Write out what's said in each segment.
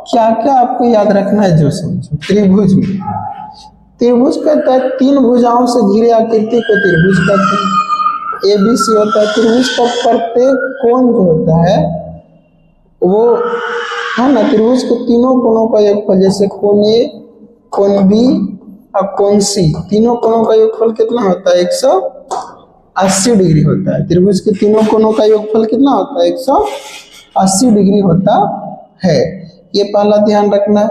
क्या क्या आपको याद रखना है जो समझो। त्रिभुज में, त्रिभुज कहता है तीन भुजाओं से घिरे आकृति को त्रिभुज कहते हैं। ABC होता है त्रिभुज का प्रत्येक कोण जो होता है वो है ना, त्रिभुज के तीनों कोणों का योगफल, जैसे कोण A, कोण B और कोण C, तीनों कोणों का योगफल कितना होता है? 180 डिग्री होता है। त्रिभुज के तीनों कोणों का योगफल कितना होता है? 180 डिग्री होता है। ये पहला ध्यान रखना है।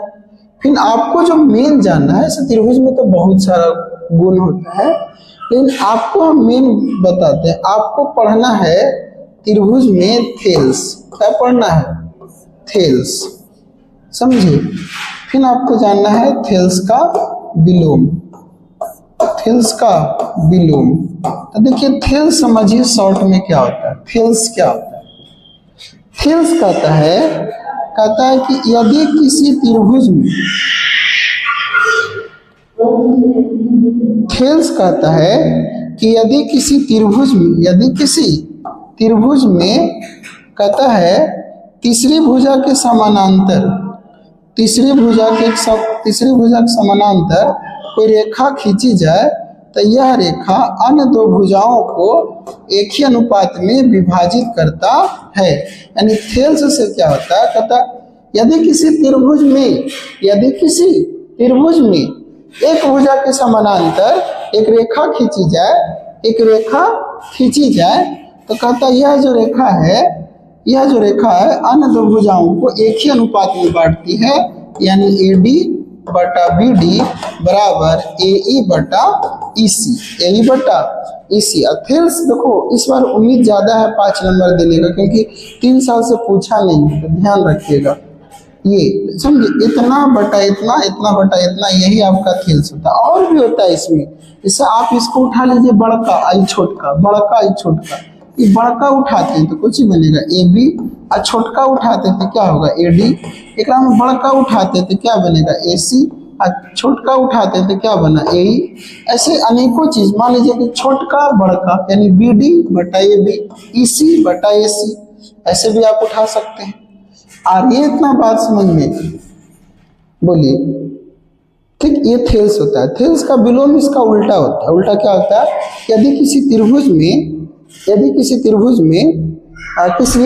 फिर आपको जो मेन जानना है, इस त्रिभुज में तो बहुत सारा गुण होता है, लेकिन आपको हम मेन बताते हैं। आपको पढ़ना है त्रिभुज में थेल्स। क्या पढ़ना है? थेल्स, समझे? फिर आपको जानना है थेल्स का विलोम। थेल्स का विलोम, तो देखिए थेल्स समझिए शॉर्ट में क्या होता है। थेल्स क्या होता है? थेल्स कहता है कि यदि किसी त्रिभुज में, थेल्स कहता है कि यदि किसी त्रिभुज में कहता है तीसरी भुजा के समानांतर, तीसरी भुजा के समानांतर कोई रेखा खींची जाए तो यह रेखा अन्य दो भुजाओं को एक ही अनुपात में विभाजित करता है। यानी थेल्स से क्या होता है? कहता यदि किसी त्रिभुज में एक भुजा के समानांतर एक रेखा खींची जाए तो कहता यह जो रेखा है अन्य दो भुजाओं को एक ही अनुपात में बांटती है, यानी AD बटा BD बराबर AE बटा EC। थेल्स देखो इस बार उम्मीद ज्यादा है 5 नंबर देने का, क्योंकि 3 साल से पूछा नहीं है, तो ध्यान रखिएगा। ये समझे, इतना बटा इतना, इतना बटा इतना, यही आपका थेल्स होता है। और भी होता है इसमें, जैसे आप इसको उठा लीजिए, बड़का आई छोटका, बड़का आई छोटका। ये बड़का उठाते हैं तो कुछ ही बनेगा AB, और छोटका उठाते हैं तो क्या होगा? AD। एक में बड़का उठाते हैं तो क्या बनेगा? AC, और छोटका उठाते हैं तो क्या बना? AE। ऐसे अनेकों चीज, मान लीजिए कि छोटका बड़का यानी BD बटा AB, EC बटा AC, ऐसे भी आप उठा सकते हैं। और ये इतना बात समझ में बोलिए, ठीक? ये थेल्स होता है। थेल्स का विलोम इसका उल्टा होता है। उल्टा क्या होता है? यदि किसी त्रिभुज में किसी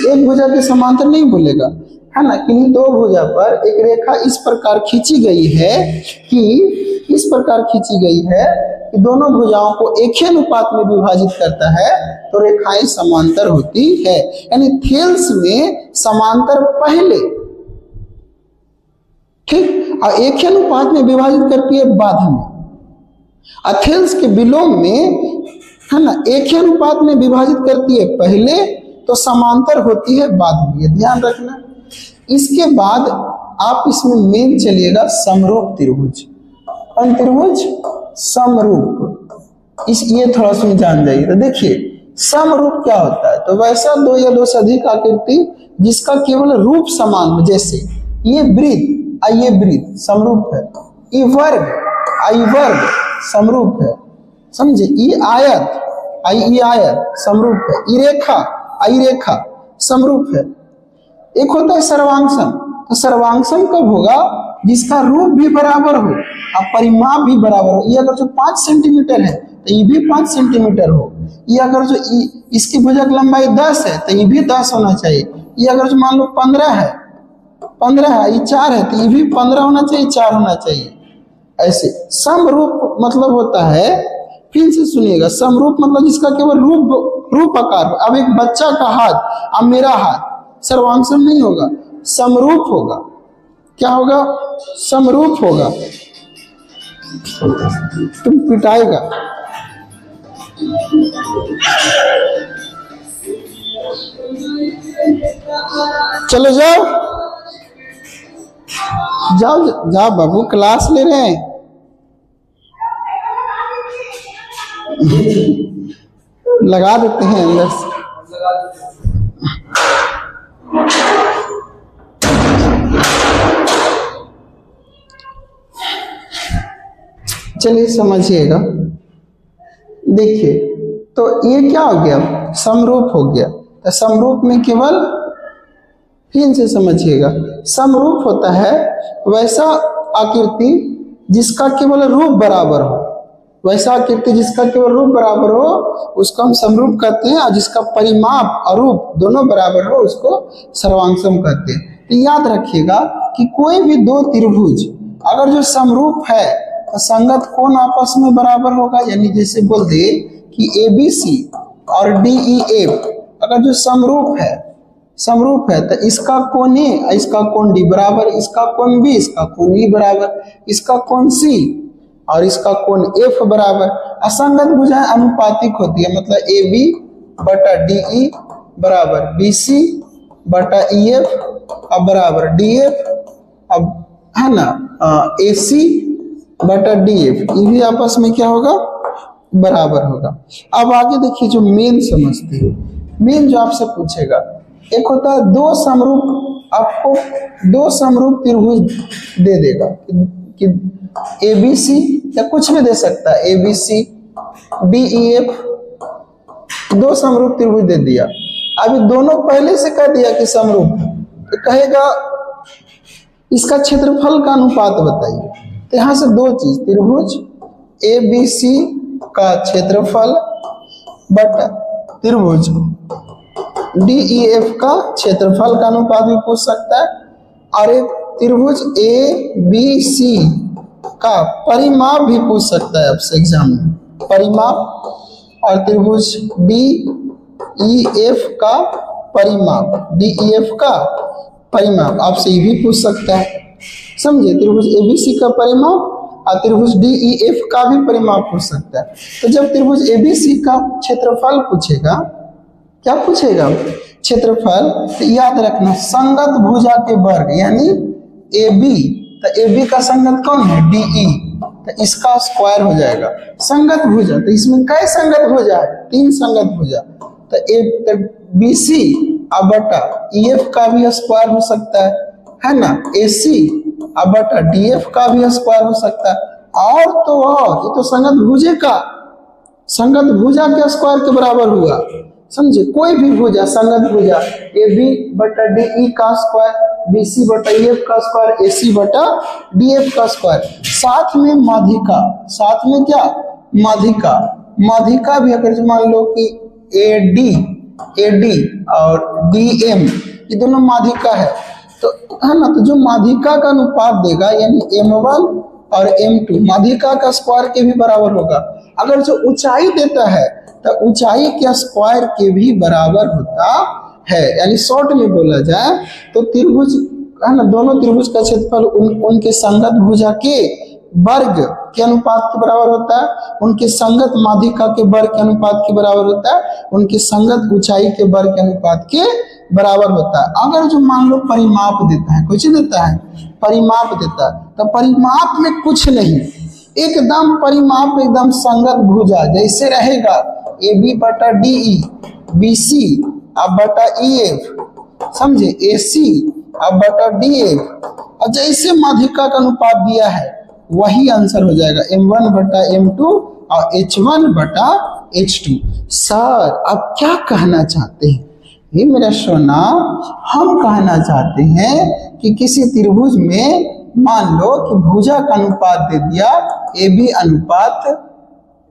एक भुजा के समांतर नहीं बोलेगा, है ना, किन्हीं दो भुजा पर एक रेखा इस प्रकार खींची गई है कि दोनों भुजाओं को एक ही अनुपात में विभाजित करता है, तो रेखाएं समांतर होती है। यानी थेल्स में समांतर पहले, ठीक, और एक ही अनुपात में विभाजित करती है बाद में। थेल्स के विलोम में, है ना, एक ही अनुपात में विभाजित करती है पहले, तो समांतर होती है बाद में। ये ध्यान रखना। इसके बाद आप इसमें मेन चलिएगा समरूप त्रिभुज। कौन त्रिभुज? समरूप। ये थोड़ा सा जान जाइए। तो देखिए समरूप क्या होता है? तो वैसा दो या दो से अधिक आकृति जिसका केवल रूप समान, जैसे ये वृत्त, ये वृत्त समरूप है। ये वर्ग समरूप है, समझे? ये आयत, ये आयत समरूप है। ये रेखा समरूप है। एक होता है सर्वांशम। तो सर्वांशम कब होगा? जिसका रूप भी बराबर हो और परिमाप भी बराबर हो। ये अगर जो 5 सेंटीमीटर है तो ये भी 5 सेंटीमीटर हो। ये अगर जो इसकी भुजा की लंबाई 10 है तो ये भी 10 होना चाहिए। ये अगर जो मान लो 15 है, ये 4 है तो ये भी 15 होना चाहिए, 4 होना चाहिए। ऐसे समरूप मतलब होता है, फिर से सुनिएगा, समरूप मतलब जिसका केवल रूप आकार हो। अब एक बच्चा का हाथ और मेरा हाथ सर्वांशम नहीं होगा, समरूप होगा। क्या होगा? समरूप होगा। तुम पिटाएगा। चलो जाओ बाबू, क्लास ले रहे हैं। लगा देते हैं अंदर से। चलिए समझिएगा। देखिए तो ये क्या हो गया? समरूप हो गया। तो समरूप में केवल फिर से समझिएगा, समरूप होता है वैसा आकृति जिसका केवल रूप बराबर हो, वैसा आकृति जिसका केवल रूप बराबर हो उसको हम समरूप कहते हैं, और जिसका परिमाप और रूप दोनों बराबर हो उसको सर्वांगसम कहते हैं। तो याद रखिएगा कि कोई भी दो त्रिभुज अगर जो समरूप है तो संगत कोण आपस में बराबर होगा। यानी जैसे बोल दे कि ABC और DEF अगर जो समरूप है तो इसका कोण A और इसका कोण D बराबर, इसका कोण B इसका कोण E बराबर, इसका कोण C और इसका कोण F बराबर। असंगत भुजाएं अनुपातिक होती है, मतलब AB बटा DE बराबर BC बटा EF अब बराबर DF, अब है ना AC बटा DF, ये भी आपस में क्या होगा, बराबर होगा। अब आगे देखिए जो मेन समझते हैं, मेन जो आपसे पूछेगा, एक होता है दो समरूप, आपको दो समरूप त्रिभुज दे देगा कि ABC या कुछ भी दे सकता है, ABC DEF, दो समरूप त्रिभुज दे दिया। अभी दोनों पहले से कह दिया कि समरूप, तो कहेगा इसका क्षेत्रफल का अनुपात बताइए। तो यहां से दो चीज, त्रिभुज ABC का क्षेत्रफल बटा त्रिभुज DEF का क्षेत्रफल का अनुपात भी पूछ सकता है, और एक त्रिभुज ABC का परिमाप भी पूछ सकता है आपसे एग्जाम में, परिमाप, और त्रिभुज DEF का परिमाप आपसे ये भी पूछ सकता है, समझे। त्रिभुज ABC का परिमाप और त्रिभुज DEF का भी परिमाप पूछ सकता है। तो जब त्रिभुज ABC का क्षेत्रफल पूछेगा, क्या पूछेगा, क्षेत्रफल, तो याद रखना संगत भुजा के वर्ग, यानी AB, तो AB का संगत कौन है, DE, तो इसका स्क्वायर हो जाएगा। संगत भुजा, तो इसमें कई संगत भुजा है, 3 संगत भुजा, तो BC अब बटा EF का भी स्क्वायर हो सकता है ना, AC अब बटा DF का भी स्क्वायर हो सकता है, और तो और ये तो संगत भुजा के स्क्वायर के बराबर हुआ, समझे। कोई भी भुजा, संगत भुजा AB बटा DE का स्क्वायर, BC बटा EF का स्क्वायर, AC बटा DF का स्क्वायर, साथ में माध्यिका, साथ में क्या, माध्यिका भी अगर मान लो कि AD और DM ये दोनों माध्यिका है, तो है ना, तो जो माध्यिका का अनुपात देगा यानी M1 और M2 माध्यिका का स्क्वायर के भी बराबर होगा। अगर जो ऊंचाई देता है तो ऊंचाई के स्क्वायर के भी बराबर होता है। यानी शॉर्ट में बोला जाए तो त्रिभुज है ना, दोनों त्रिभुज का क्षेत्रफल उनके संगत भुजा के वर्ग के अनुपात के बराबर होता है, उनके संगत माध्यिका के वर्ग के अनुपात के बराबर होता है, उनके संगत ऊंचाई के वर्ग के अनुपात के बराबर होता है। अगर जो मान लो परिमाप देता है, कुछ देता है, परिमाप देता है, तो परिमाप में कुछ नहीं, एकदम परिमाप एकदम संगत भुजा जैसे रहेगा AB बटा DE, BC अब बटा EF, समझे, AC अब बटा DF, और जैसे माध्यिका का अनुपात दिया है वही आंसर हो जाएगा, M1 बटा M2 और H1 बटा H2। सर आप क्या कहना चाहते हैं, ये मेरा सोना, हम कहना चाहते हैं कि किसी त्रिभुज में मान लो कि भुजा का अनुपात दे दिया AB अनुपात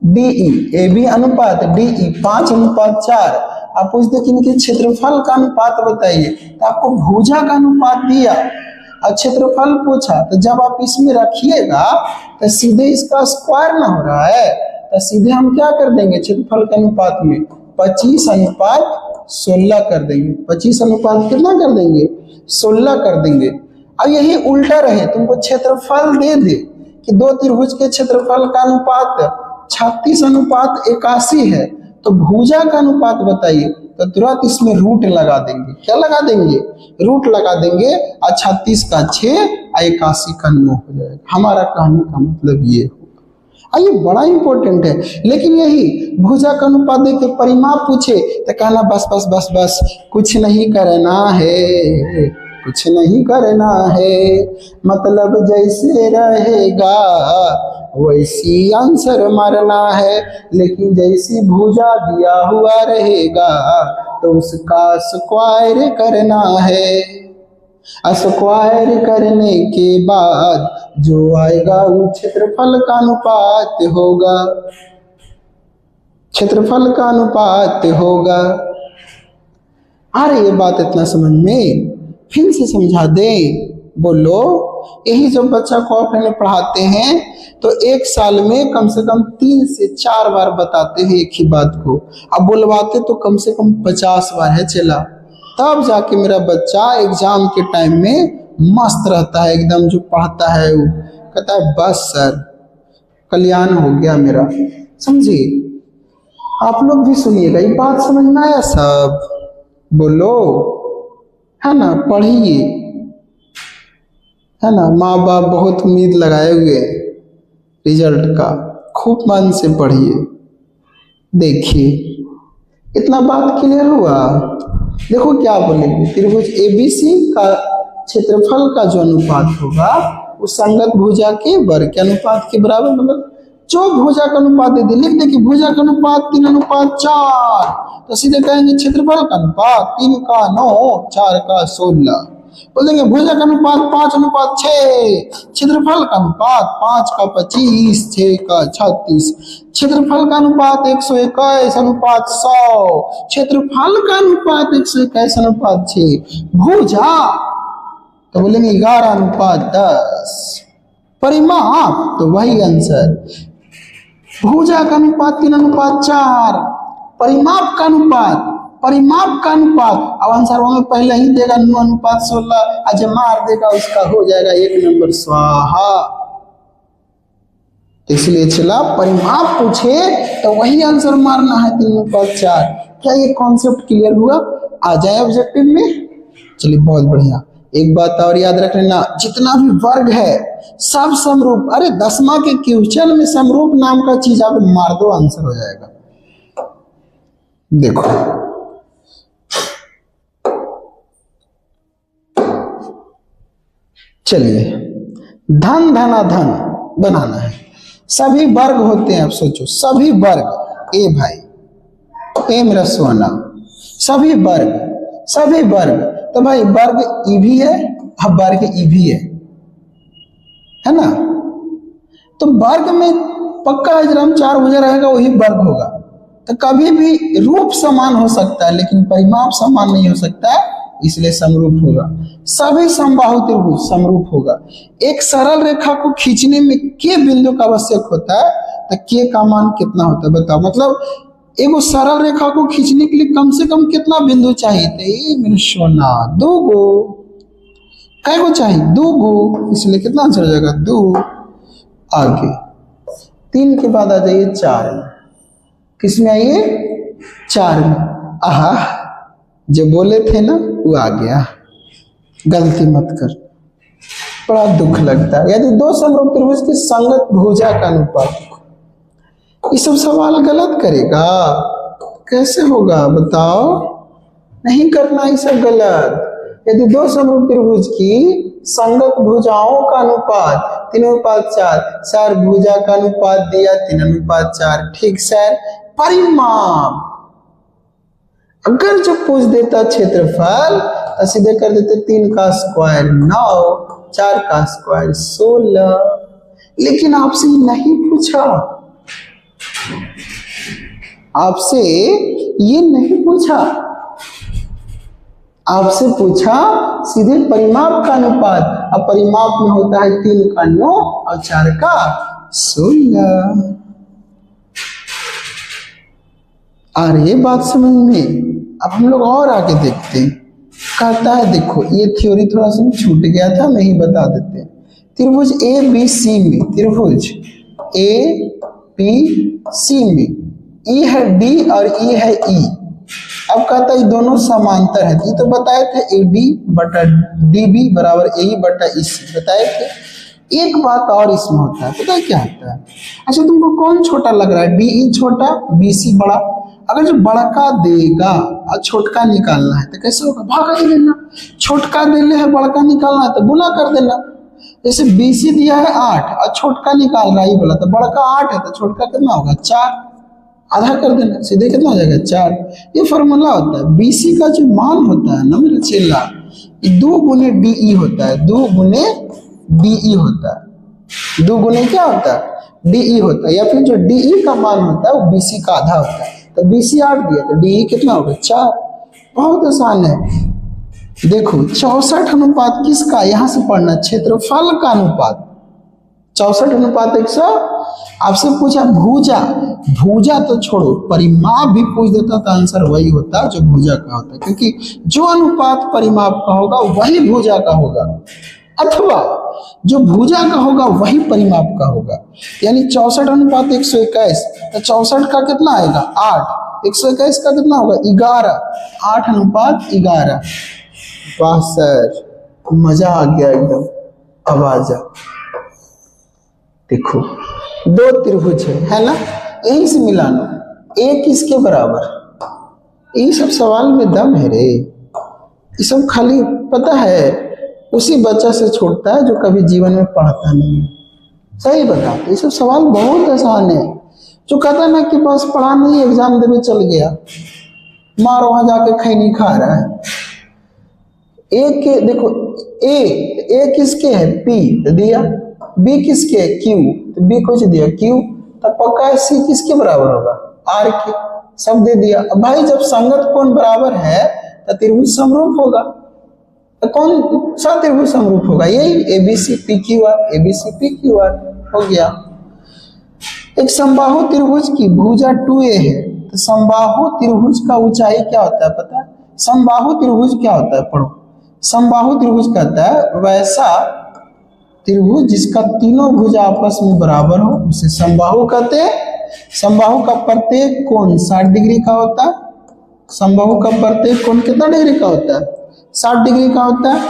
DE, AB अनुपात DE 5:4, आप पूछते कि इनके क्षेत्रफल का अनुपात बताइए, तो आपको भुजा का अनुपात दिया और क्षेत्रफल पूछा, तो जब आप इसमें रखिएगा तो सीधे इसका स्क्वायर ना हो रहा है, तो सीधे हम क्या कर देंगे, क्षेत्रफल के अनुपात में 25:16 कर देंगे। 25 अनुपात कितना कर देंगे, 16 कर देंगे। अब यही उल्टा रहे, तुमको क्षेत्रफल दे दे कि दो त्रिभुज के क्षेत्रफल का अनुपात 36:81 है, तो भुजा का अनुपात बताइए, तो तुरंत इसमें रूट लगा देंगे। क्या लगा देंगे, रूट लगा देंगे, और 36 का 6 और 81 का 9 हो जाएगा। हमारा कहने का मतलब ये होगा। ये बड़ा इंपॉर्टेंट है। लेकिन यही भुजा का अनुपात दे के परिमाप पूछे तो कहना बस बस बस बस कुछ नहीं करना है, कुछ नहीं करना है, मतलब जैसे रहेगा वैसी आंसर मारना है, लेकिन जैसी भुजा दिया हुआ रहेगा तो उसका स्क्वायर करना है। स्क्वायर करने के बाद जो आएगा वो क्षेत्रफल का अनुपात होगा, क्षेत्रफल का अनुपात होगा। अरे ये बात इतना समझ में, फिर से समझा दे, बोलो। यही जब बच्चा को अपने पढ़ाते हैं तो एक साल में कम से कम 3 से 4 बार बताते हैं एक ही बात को, अब बुलवाते तो कम से कम 50 बार है चला, तब जाके मेरा बच्चा एग्जाम के टाइम में मस्त रहता है एकदम। जो पढ़ता है वो कहता है बस सर कल्याण हो गया मेरा। समझिए, आप लोग भी सुनिएगा, ये बात समझ में आया सब? बोलो, है ना? पढ़िए, है ना? माँ बाप बहुत उम्मीद लगाए हुए रिजल्ट का, खूब मन से पढ़िए। देखिए, इतना बात क्लियर हुआ? देखो क्या बोलेंगे, त्रिभुज एबीसी का क्षेत्रफल का जो अनुपात होगा वो संगत भुजा के वर्ग के अनुपात के बराबर, मतलब जो भुजा का अनुपात दे दे, लिख दे कि भुजा का अनुपात 3:4, तो सीधे कहेंगे क्षेत्रफल का अनुपात 3 का 9, 4 का 16। बोलेंगे भुजा का अनुपात 5:6, क्षेत्रफल का अनुपात 5 का 25, 6 का 36, क्षेत्रफल का अनुपात 121:100, क्षेत्रफल का अनुपात 121:6, भुजा तो बोलेंगे 11:10, परिमाप तो वही आंसर, भुजा का अनुपात 3:4, परिमाप का अनुपात, परिमाप का अनुपात, अब आंसर में पहले ही देगा 9:16, आज मार देगा उसका हो जाएगा 1 नंबर स्वाहा। तो इसलिए चला परिमाप पूछे तो वही आंसर मारना है 3:4। क्या ये कॉन्सेप्ट क्लियर हुआ? आ जाए ऑब्जेक्टिव में। चलिए बहुत बढ़िया। एक बात और याद रख लेना, जितना भी वर्ग है सब समरूप। अरे 10वां के क्वेश्चन में समरूप नाम का चीज आप मार दो, आंसर हो जाएगा। देखो चलिए, धन धनाधन बनाना है, सभी वर्ग होते हैं। अब सोचो सभी वर्ग, ए भाई ए मेरा सोना, सभी वर्ग, सभी वर्ग, तो भाई वर्ग ई भी है, अब वर्ग ई भी है ना? तो वर्ग में पक्का अजरम 4 भुजा रहेगा, वही वर्ग होगा। तो कभी भी रूप समान हो सकता है लेकिन परिमाप समान नहीं हो सकता है, इसलिए समरूप होगा। सभी समबाहु त्रिभुज समरूप होगा। एक सरल रेखा को खींचने में के बिंदु का आवश्यक होता है, तो के का मान कितना होता है बताओ? मतलब एगो सरल रेखा को खींचने के लिए कम से कम कितना बिंदु चाहिए थे? मेरे सोना 2 गो। कै गो चाहिए? 2 गो, इसलिए कितना आंसर हो जाएगा? 2। आगे 3 के बाद आ जाइए 4 में। किसमें आइए? 4 में। आहा, जो बोले थे ना वो आ गया, गलती मत कर, बड़ा दुख लगता है। यदि 2 समरूप त्रिभुज की संगत भुजा का अनुपात, ये सब सवाल गलत करेगा, कैसे होगा बताओ? नहीं करना ये सब गलत। यदि 2 समरूप त्रिभुज की संगत भुजाओं का अनुपात 3:4, सर भुजा का अनुपात दिया 3:4, ठीक सर। परिमाप अगर जो पूछ देता क्षेत्रफल तो सीधे कर देते 3 का स्क्वायर 9, 4 का स्क्वायर 16, लेकिन आपसे नहीं पूछा, आपसे ये नहीं पूछा, आपसे पूछा सीधे परिमाप का अनुपात। अब परिमाप में होता है 3 का 9 और 4 का 16। आ रही है बात समझ में? अब हम लोग और आगे देखते हैं। कहता है देखो, ये थ्योरी थोड़ा सा छूट गया था, मैं ही बता देते हैं। त्रिभुज ए बी सी में, त्रिभुज ए बी सी में ई है डी और ई है ई। अब कहता है ये दोनों समांतर है, ये तो बताए थे ए डी बटा डी बी बराबर ए ई बटा ई सी बताए थे। एक बात और इसमें होता है, पता है क्या होता है? अच्छा तुमको कौन छोटा लग रहा है? डी ई छोटा, बी सी बड़ा। अगर जो बड़का देगा और छोटका निकालना है तो कैसे होगा? भागा ही लेना। छोटका देने है, बड़का निकालना है तो गुना कर देना। जैसे बीसी दिया है 8 और छोटका निकाल रहा है बोला, तो बड़का 8 है तो छोटका कितना होगा? 4, आधा कर देना, सीधे कितना हो जाएगा? 4। ये फॉर्मूला होता है। बीसी का जो मान होता है ना मेरा चेला, दो गुने DE होता है, दो गुने DE होता है, दो गुने क्या होता है DE होता है, या फिर जो DE का मान होता है वो BC का आधा होता है। तो BC 8 दिया तो DE कितना होगा 4। बहुत आसान है। देखो 64 अनुपात किसका, यहां से पढ़ना क्षेत्रफल का अनुपात, 64 अनुपात 100। आपसे पूछा भुजा, भुजा तो छोड़ो, परिमाप भी पूछ देता तो आंसर वही होता जो भुजा का होता, क्योंकि जो अनुपात परिमाप का होगा वही भुजा का होगा, अथवा जो भुजा का होगा वही परिमाप का होगा। यानी 64 अनुपात 121, तो 64 का कितना आएगा 8, 121 का कितना होगा 11, 8 अनुपात 11। वाह सर, मजा आ गया एकदम। अब आ जा, देखो दो त्रिभुज है ना, यही से मिलाना, एक किसके बराबर, ये सब सवाल में दम है रे, ये सब खाली पता है उसी बच्चा से छूटता है जो कभी जीवन में पढ़ता नहीं है। सही बताते, ये सब सवाल बहुत आसान है। जो कहता है ना कि बस पढ़ा नहीं, एग्जाम देने चल गया, मार वहां जाके खैनी खा रहा है। एक के देखो ए किसके है P तो दिया, B किसके है Q तो B कुछ दिया Q, तब पक्का है C किसके बराबर होगा R के, सब दे दिया। अब भाई जब संगत कोण बराबर है तो त्रिभुज समरूप होगा, तो कौन सा त्रिभुज समरूप होगा, यही ABC PQR, ABC PQR हो गया। एक समबाहु त्रिभुज की भुजा 2a है, तो समबाहु त्रिभुज का ऊंचाई क्या होता है पता है, समबाहु त्रिभुज क्या होता है पढ़ो। समबाहु त्रिभुज कहता है वैसा त्रिभुज जिसका तीनों भुजा आपस में बराबर हो उसे समबाहु कहते हैं। समबाहु का प्रत्येक कोण 60 डिग्री का होता है। समबाहु का प्रत्येक कोण कितना डिग्री का होता है 60 डिग्री का होता है।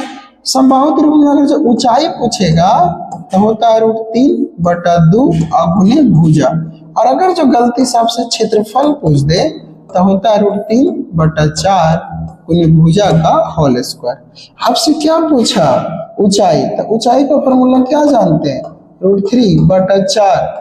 समबाहु त्रिभुज में अगर जो ऊंचाई पूछेगा तो होता है √3/2 गुने भुजा, और अगर जो गलती से आपसे क्षेत्रफल पूछ दे तो होता है √3/4 गुने भुजा का होल स्क्वायर। आपसे क्या पूछा ऊंचाई, तो ऊंचाई का फॉर्मूला क्या जानते हैं, √3/4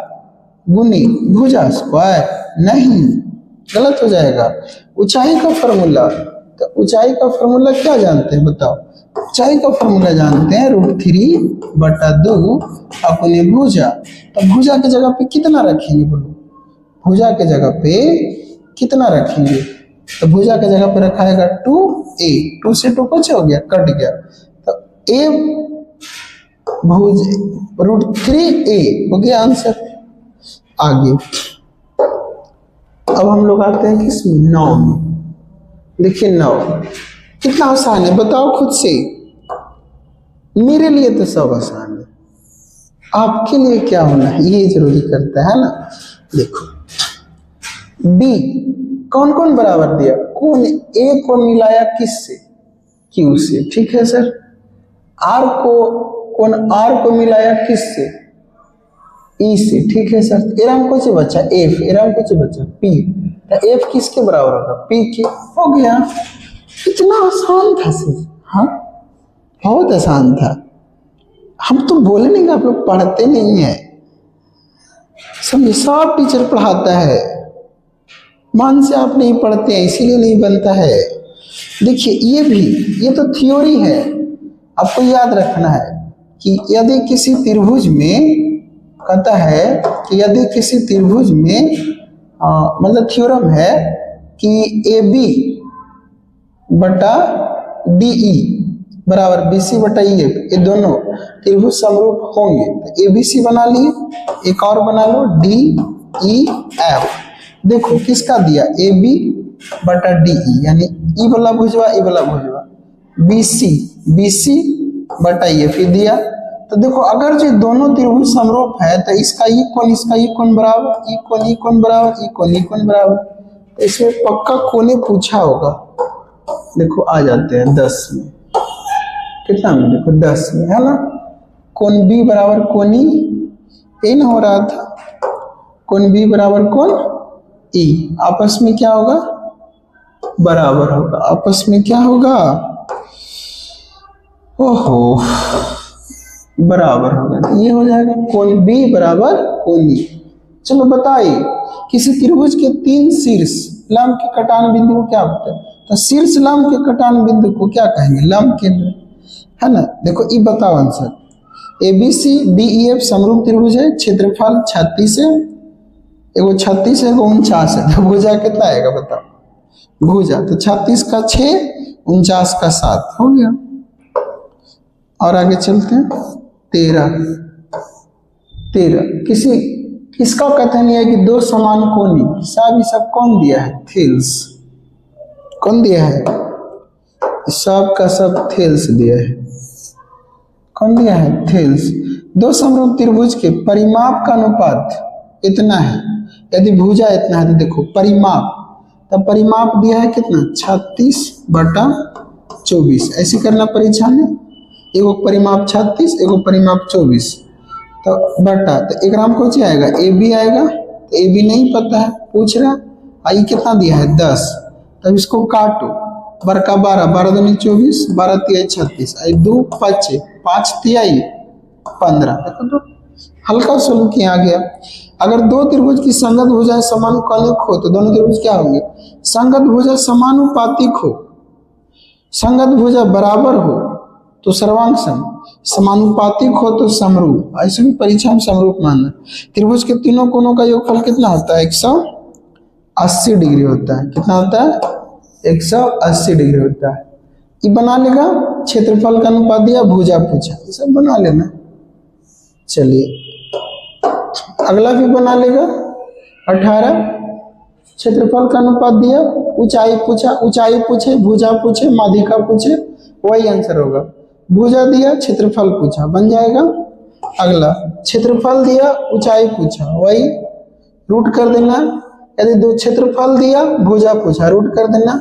गुने भुजा स्क्वायर, नहीं गलत हो जाएगा। ऊंचाई का फॉर्मूला, तो ऊंचाई का फॉर्मूला क्या जानते हैं बताओ, ऊंचाई का फॉर्मूला जानते हैं √3/2 गुने भुजा। तो भुजा की जगह पे कितना रखेंगे बोलो, भुजा के जगह पे कितना रखेंगे, तो भुजा के जगह पे रखा है 2a, 2 से 2 कुछ हो गया कट गया, तो a भुज √3a हो गया आंसर। आगे अब हम लोग आते हैं किस 9 में। देखिए 9 कितना आसान है बताओ खुद से, मेरे लिए तो सब आसान है, आपके लिए क्या होना है ये जरूरी करता है ना। देखो B कौन कौन बराबर दिया, कोण A को मिलाया किससे Q से, ठीक है सर। R को कोण R को मिलाया किससे E से, ठीक है सर। एरम कुछ बचा F, एरम कुछ बचा P, तो F किसके बराबर होगा P के, हो गया। इतना आसान था सर, हाँ बहुत आसान था। हम तो बोले नहीं कि आप लोग पढ़ते नहीं है, समझे, सब टीचर पढ़ाता है, मन से आप नहीं पढ़ते हैं इसीलिए नहीं बनता है। देखिए ये भी, ये तो थ्योरी है, आपको याद रखना है कि यदि किसी त्रिभुज में कहता है कि यदि किसी त्रिभुज में मतलब थ्योरम है कि AB/DE बराबर BC/EF, ये दोनों त्रिभुज समरूप होंगे, तो ABC बना लिए, एक और बना लो DEF। देखो किसका दिया AB/DE, यानी ई वाला भुजवा ई वाला भुजवा, BC/EF दिया। तो देखो अगर जो दोनों त्रिभुज समरूप है तो इसका ई कोण बराबर, ई कोण बराबर, ई कोण बराबर, तो इसमें पक्का कोने पूछा होगा। देखो आ जाते हैं 10 में, कितना में, देखो 10 में है ना, कोण B बराबर कोण E, यही ना हो रहा था, कोण B बराबर कोण E, आपस में क्या होगा बराबर होगा, आपस में क्या होगा, ओहो बराबर होगा, तो ये हो जाएगा कोण B बराबर कोण E। चलो बताइए किसी त्रिभुज के 3 शीर्ष लंब के कटान बिंदु को क्या बोलते हैं? तो शीर्ष लंब के कटान बिंदु को क्या कहेंगे? लंब केंद्र, है ना। देखो ये बताओ आंसर। ABC DEF समरूप त्रिभुज है, क्षेत्रफल 36 है, एगो 36 है, एगो 49 है, तो भुजा कितना आएगा बताओ? भुजा तो 36 का 6, 49 का 7 हो गया। और आगे चलते हैं। 13 किसका कथन है कि दो समान कोणीय, सब सब कौन दिया है? थेल्स। कौन दिया है? सब का सब थेल्स दिया है। कौन दिया है? थेल्स। दो समरूप त्रिभुज के परिमाप का अनुपात इतना है, यदि भुजा इतना है तो देखो परिमाप, तब परिमाप दिया है कितना? 36/24। ऐसे करना परीक्षा में, एगो परिमाप 36, एगो परिमाप 24, तो बटा, तो एक राम को आएगा AB आएगा, तो AB नहीं पता है, पूछ रहा आई कितना दिया है? 10। तब इसको काटो, बड़का 12, 12 दूनी 24, 12 तिहाई 36, 2 5 5 तिहाई 15। देखो तो हल्का सलूक यहाँ आ गया। अगर दो त्रिभुज की संगत भुजाएं समानुपातिक हो तो दोनों त्रिभुज क्या होंगे? संगत भुजा समानुपातिक हो, संगत भुजा बराबर हो तो सर्वांग सम, समानुपातिक हो तो समरूप। ऐसे भी परीक्षा में समरूप मानना। त्रिभुज के तीनों कोणों का योगफल कितना होता है? 180 डिग्री होता है। कितना होता है? 180 डिग्री होता है। ये बना लेगा। क्षेत्रफल का अनुपात दिया, भुजा पूछा, ये सब बना लेना। चलिए अगला भी बना लेगा। 18 क्षेत्रफल का अनुपात दिया, ऊंचाई पूछा, ऊंचाई पूछे, भुजा पूछे, माध्यिका पूछे, वही आंसर होगा। भुजा दिया, क्षेत्रफल पूछा, बन जाएगा। अगला क्षेत्रफल दिया, ऊंचाई पूछा, वही रूट कर देना। यदि दो क्षेत्रफल दिया, भुजा पूछा, रूट कर देना।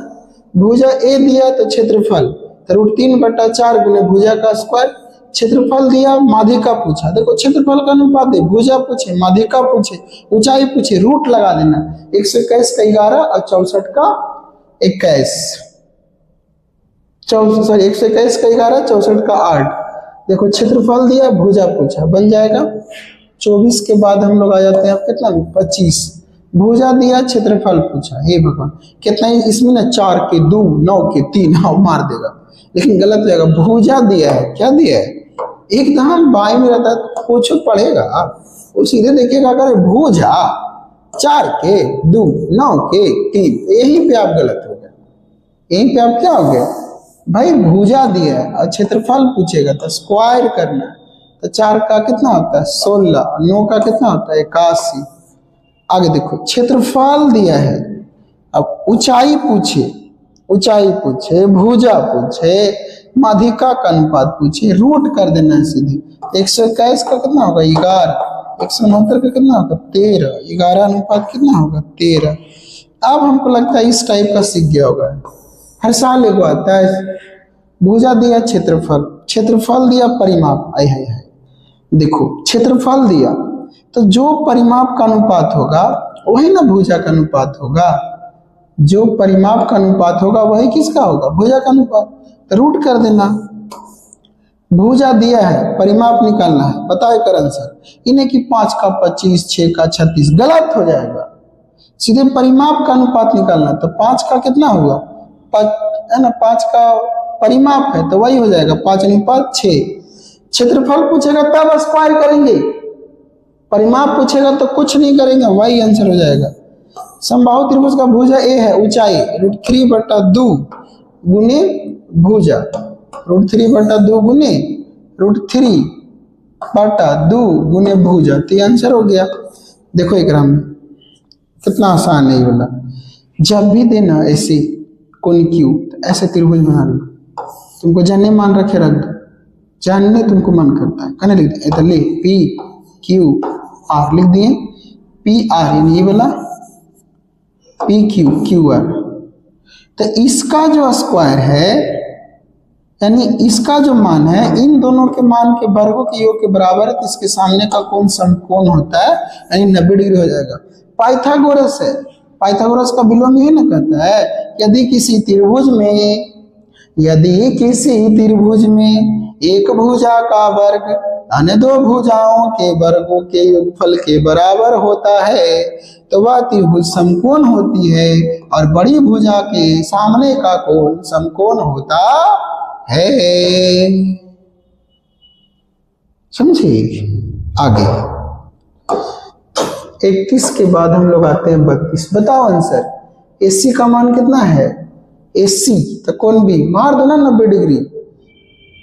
भुजा A दिया तो क्षेत्रफल, तो √3/4 गुने भुजा का स्क्वायर। क्षेत्रफल दिया, माध्यिका पूछा, देखो क्षेत्रफल का अनुपात है, भुजा पूछे, माध्यिका पूछे, ऊंचाई पूछे, रूट लगा देना। 121 का 11 और 64 का 21, 121 का 11, 64 का 8। देखो क्षेत्रफल दिया, भुजा पूछा, बन जाएगा। 24 के बाद हम लोग आ जाते हैं कितना? 25। भुजा दिया, क्षेत्रफल पूछा, हे भगवान कितना है इसमें ना? 4 के 2, 9 के 3, हाँ मार देगा, लेकिन गलत जाएगा। भुजा दिया है, क्या दिया है? एकदम बाएं में रहता है, कुछ पढ़ेगा वो सीधे देखिएगा, अगर भुजा 4 के 2, 9 के 3, यही पे आप गलत हो गए। यहीं पे आप क्या हो गए भाई? भुजा दिया है और क्षेत्रफल पूछेगा तो स्क्वायर करना है। तो 4 का कितना होता है? 16, 9 का कितना होता है? 81। आगे देखो क्षेत्रफल दिया है, अब ऊंचाई पूछे, ऊंचाई पूछे, भुजा पूछे, माध्यिका का अनुपात पूछे, रूट कर देना है सीधे। 121 का कितना होगा? 11। 169 का कितना होगा? 13। 11 अनुपात कितना होगा? 13। अब हमको लगता है इस टाइप का सीख गया होगा। हर साल एगो आता है। भुजा दिया, क्षेत्रफल, क्षेत्रफल दिया, परिमाप। आय हाय हाय, देखो क्षेत्रफल दिया तो जो परिमाप का अनुपात होगा वही ना भुजा का अनुपात होगा। जो परिमाप का अनुपात होगा वही किसका होगा? भुजा का अनुपात। तो रूट कर देना। भुजा दिया है, परिमाप निकालना है, बताए कर आंसर। इन्हें कि 5 का 25, 6 का 36, गलत हो जाएगा। सीधे परिमाप का अनुपात निकालना, तो 5 का कितना होगा? है ना, 5 का परिमाप है तो वही हो जाएगा 5/6। क्षेत्रफल पूछेगा तब स्क्वायर करेंगे, परिमाप पूछेगा तो कुछ नहीं करेंगे, वही आंसर हो जाएगा। समबाहु त्रिभुज का भुजा A है, ऊंचाई √3/2 गुने भुजा, √3/2 गुने √3/2 गुने भुजा, तो आंसर हो गया। देखो एक राम कितना आसान है ये वाला। जब भी देना ऐसे कोण क्यू, तो ऐसे त्रिभुज बना लो। तुमको जानने मान रखे रख दो, जानने तुमको मन करता है कहने लिख दे, ले PQR लिख दिए। PR यानी ये वाला PQR। तो इसका जो स्क्वायर है यानी इसका जो मान है, इन दोनों के मान के वर्गों के योग के बराबर है, तो इसके सामने का कोण समकोण होता है, यानी 90 डिग्री हो जाएगा। पाइथागोरस है, पाइथागोरस का विलोम ही ना कहता है, यदि किसी त्रिभुज में एक भुजा का वर्ग अन्य दो भुजाओं के वर्गों के योगफल के बराबर होता है तो वह त्रिभुज समकोण होती है और बड़ी भुजा के सामने का कोण समकोण होता है। समझे? आगे 31 के बाद हम लोग आते हैं 32। बताओ आंसर। AC का मान कितना है? AC तो कोण भी मार दो ना 90 डिग्री,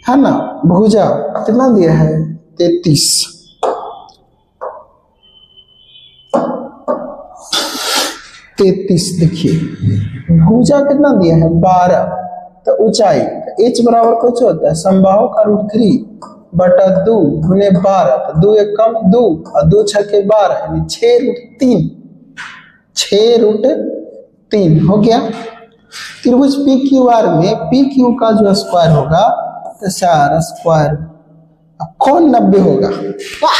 है ना। भुजा कितना दिया है? 33। देखिए भुजा कितना दिया है? 12। तो ऊंचाई h बराबर कुछ होता है समबाहु का √3 बटा 2 गुने 12। तो 2 एक कम 2 और 2 छके 12 यानी 6√3। 6√3 हो गया। त्रिभुज PQR में PQ का जो स्क्वायर होगा तो 4 स्क्वायर। अब कौन 90 होगा? वाह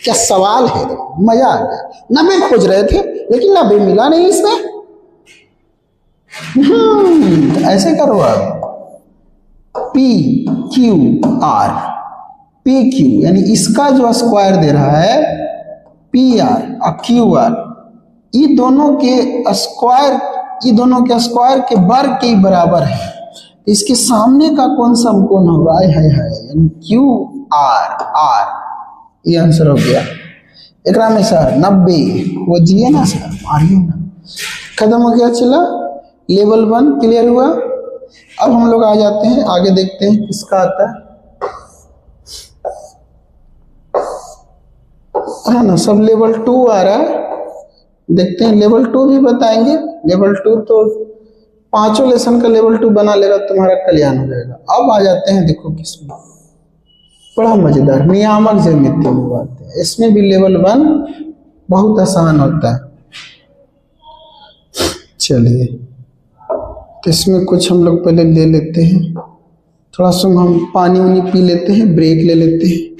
क्या सवाल है, मजा आ गया। 90 खोज रहे थे लेकिन 90 मिला नहीं इसमें। ऐसे करो आप PQR, PQ यानी इसका जो स्क्वायर दे रहा है PR और QR, ये दोनों के स्क्वायर के वर्ग के बराबर है। इसके सामने का कौन समकोण होगा? हाय यानी QR। ये आंसर हो गया। एक में सर 90 वो जिए ना सर, मारिए ना। खत्म हो गया। चला लेवल 1 क्लियर हुआ। अब हम लोग आ जाते हैं आगे, देखते हैं किसका आता है ना। सब लेवल 2 आ रहा है, देखते हैं। लेवल 2 भी बताएंगे। लेवल 2 तो 5 लेसन का लेवल 2 बना लेगा, तुम्हारा कल्याण हो जाएगा। अब आ जाते हैं, देखो किसमें बड़ा मजेदार नियामक ज्यामिति में बात है। इसमें भी लेवल 1 बहुत आसान होता है। चलिए तो इसमें कुछ हम लोग पहले ले लेते हैं, थोड़ा सा हम पानी वानी पी लेते हैं, ब्रेक ले लेते हैं।